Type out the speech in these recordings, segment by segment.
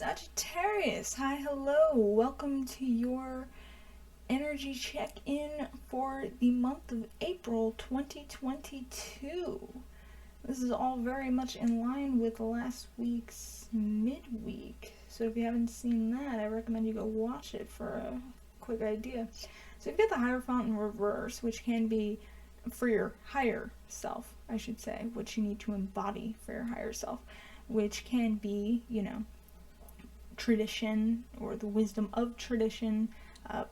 Sagittarius, hi, hello, welcome to your energy check-in for the month of April 2022. This is all very much in line with last week's midweek, so if you haven't seen that, I recommend you go watch it for a quick idea. So you've got the Hierophant in reverse, which can be for your higher self, I should say, which you need to embody for your higher self, which can be, tradition or the wisdom of tradition,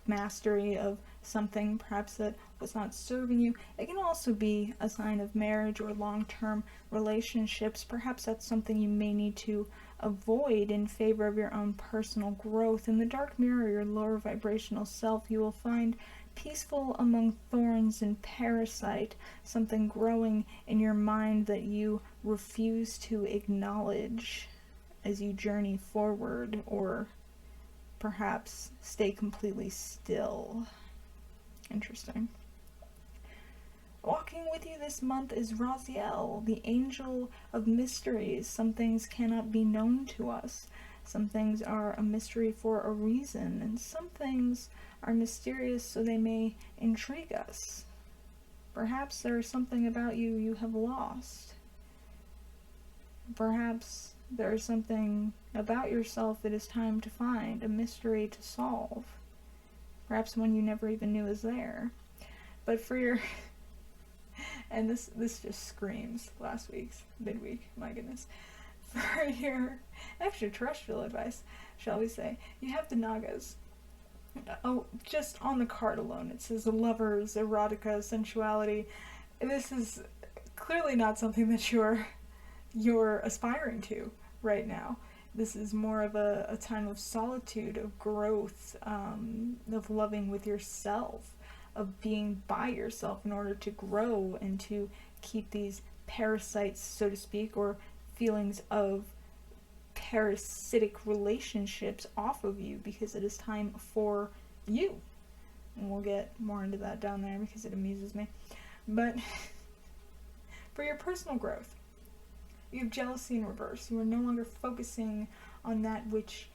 mastery of something perhaps that was not serving you. It can also be a sign of marriage or long-term relationships. Perhaps that's something you may need to avoid in favor of your own personal growth. In the dark mirror, your lower vibrational self, you will find peaceful among thorns and parasite, something growing in your mind that you refuse to acknowledge as you journey forward, or perhaps stay completely still. Interesting. Walking with you this month is Raziel, the angel of mysteries. Some things cannot be known to us. Some things are a mystery for a reason, and some things are mysterious so they may intrigue us. Perhaps there is something about you you have lost. Perhaps there is something about yourself it is time to find, a mystery to solve. Perhaps one you never even knew was there. But for your... and this just screams last week's midweek, my goodness. For your extraterrestrial advice, shall we say, you have the Nagas. Oh, just on the card alone, it says lovers, erotica, sensuality. This is clearly not something that you're aspiring to right now. This is more of a time of solitude, of growth, of loving with yourself, of being by yourself in order to grow and to keep these parasites, so to speak, or feelings of parasitic relationships off of you, because it is time for you. And we'll get more into that down there because it amuses me. But for your personal growth, you have jealousy in reverse. You are no longer focusing on that which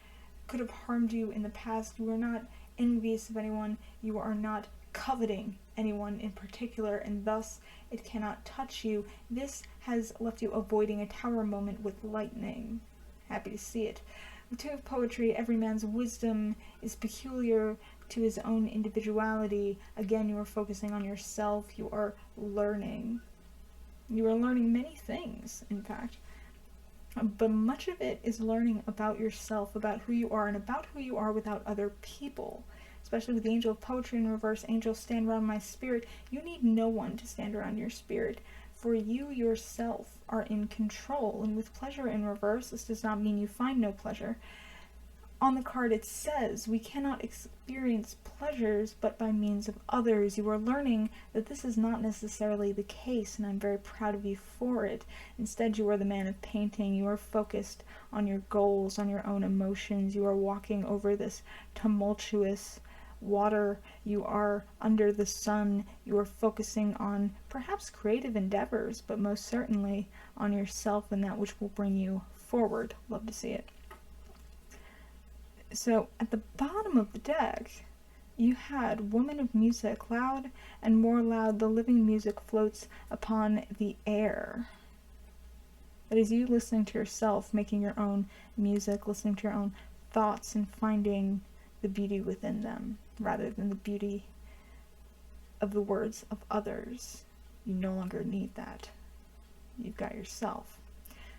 could have harmed you in the past. You are not envious of anyone. You are not coveting anyone in particular, and thus it cannot touch you. This has left you avoiding a tower moment with lightning. Happy to see it. The Two of Poetry, every man's wisdom is peculiar to his own individuality. Again, you are focusing on yourself. You are learning. You are learning many things, in fact, but much of it is learning about yourself, about who you are, and about who you are without other people. Especially with the Angel of Poetry in reverse, angels stand around my spirit. You need no one to stand around your spirit, for you yourself are in control. And with pleasure in reverse, this does not mean you find no pleasure. On the card it says, we cannot experience pleasures but by means of others. You are learning that this is not necessarily the case, and I'm very proud of you for it. Instead, you are the man of painting. You are focused on your goals, on your own emotions. You are walking over this tumultuous water. You are under the sun. You are focusing on perhaps creative endeavors, but most certainly on yourself and that which will bring you forward. Love to see it. So at the bottom of the deck, you had Woman of Music, loud and more loud, the living music floats upon the air. That is you listening to yourself, making your own music, listening to your own thoughts, and finding the beauty within them, rather than the beauty of the words of others. You no longer need that. You've got yourself.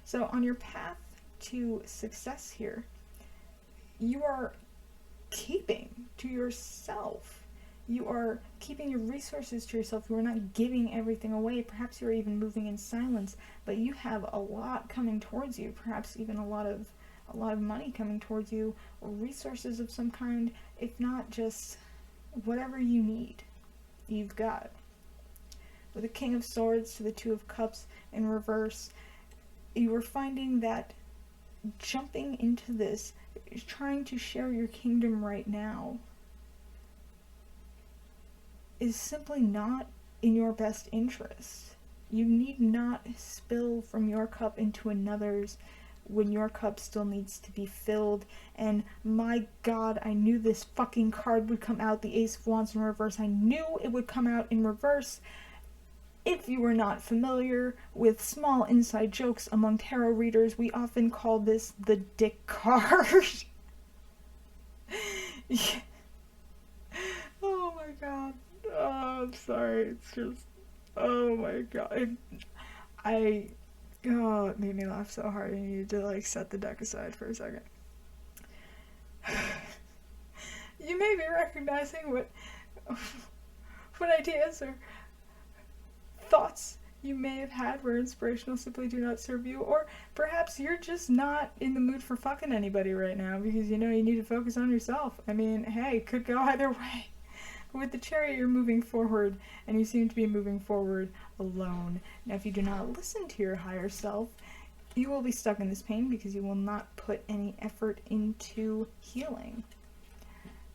So on your path to success here, you are keeping to yourself. You are keeping your resources to yourself. You are not giving everything away. Perhaps you are even moving in silence, but you have a lot coming towards you. Perhaps even a lot of money coming towards you, or resources of some kind, if not just whatever you need, you've got. With the King of Swords to the Two of Cups in reverse, you are finding that jumping into this, trying to share your kingdom right now, is simply not in your best interest. You need not spill from your cup into another's when your cup still needs to be filled. And my god, I knew this fucking card would come out, the Ace of Wands in reverse. I knew it would come out in reverse. If you are not familiar with small inside jokes among tarot readers, we often call this the dick card. Yeah. Oh my god. Oh, I'm sorry. It's just, oh my god. Oh, it made me laugh so hard. I needed to like set the deck aside for a second. You may be recognizing what ideas or thoughts you may have had where inspirational simply do not serve you, or perhaps you're just not in the mood for fucking anybody right now because you know you need to focus on yourself. I mean, hey, could go either way. With the Chariot, you're moving forward, and you seem to be moving forward alone. Now, if you do not listen to your higher self, you will be stuck in this pain because you will not put any effort into healing.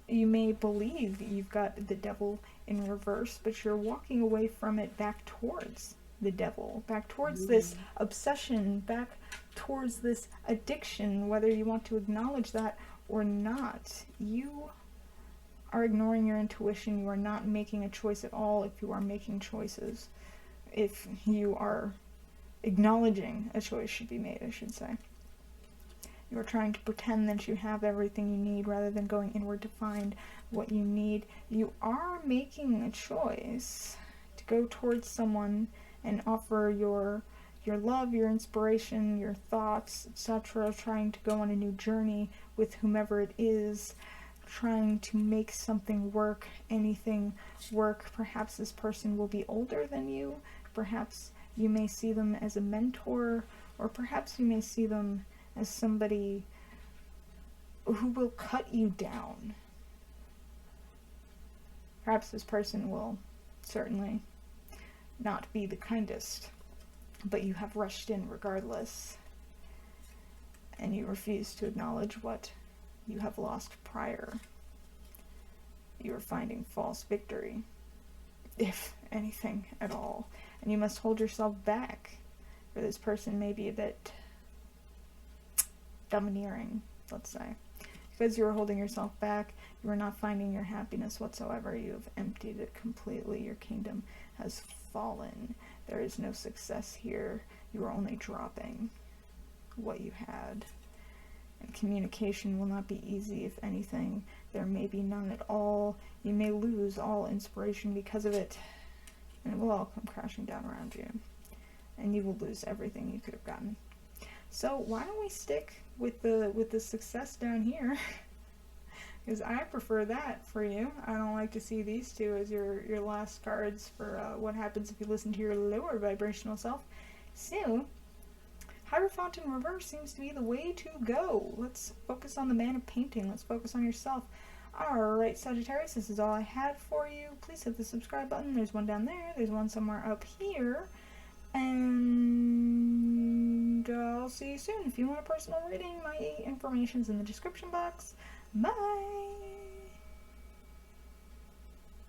You may believe you've got the Devil in reverse, but you're walking away from it back towards the Devil, back towards this obsession, back towards this addiction, whether you want to acknowledge that or not. You are ignoring your intuition. You are not making a choice at all if you are making choices. If you are acknowledging a choice should be made, I should say. You are trying to pretend that you have everything you need rather than going inward to find what you need. You are making a choice to go towards someone and offer your love, your inspiration, your thoughts, etc., trying to go on a new journey with whomever it is, trying to make something work, anything work. Perhaps this person will be older than you. Perhaps you may see them as a mentor, or perhaps you may see them as somebody who will cut you down. Perhaps this person will certainly not be the kindest, but you have rushed in regardless, and you refuse to acknowledge what you have lost prior. You are finding false victory, if anything at all, and you must hold yourself back, for this person may be a bit domineering, let's say. Because you are holding yourself back, you are not finding your happiness whatsoever. You have emptied it completely. Your kingdom has fallen. There is no success here. You are only dropping what you had. And communication will not be easy, if anything. There may be none at all. You may lose all inspiration because of it. And it will all come crashing down around you. And you will lose everything you could have gotten. So why don't we stick with the success down here? Because I prefer that for you. I don't like to see these two as your last cards for what happens if you listen to your lower vibrational self. So Hierophant in reverse seems to be the way to go. Let's focus on the man of painting. Let's focus on yourself. Alright, Sagittarius, this is all I had for you. Please hit the subscribe button. There's one down there. There's one somewhere up here. And I'll see you soon. If you want a personal reading, my information's in the description box. Bye!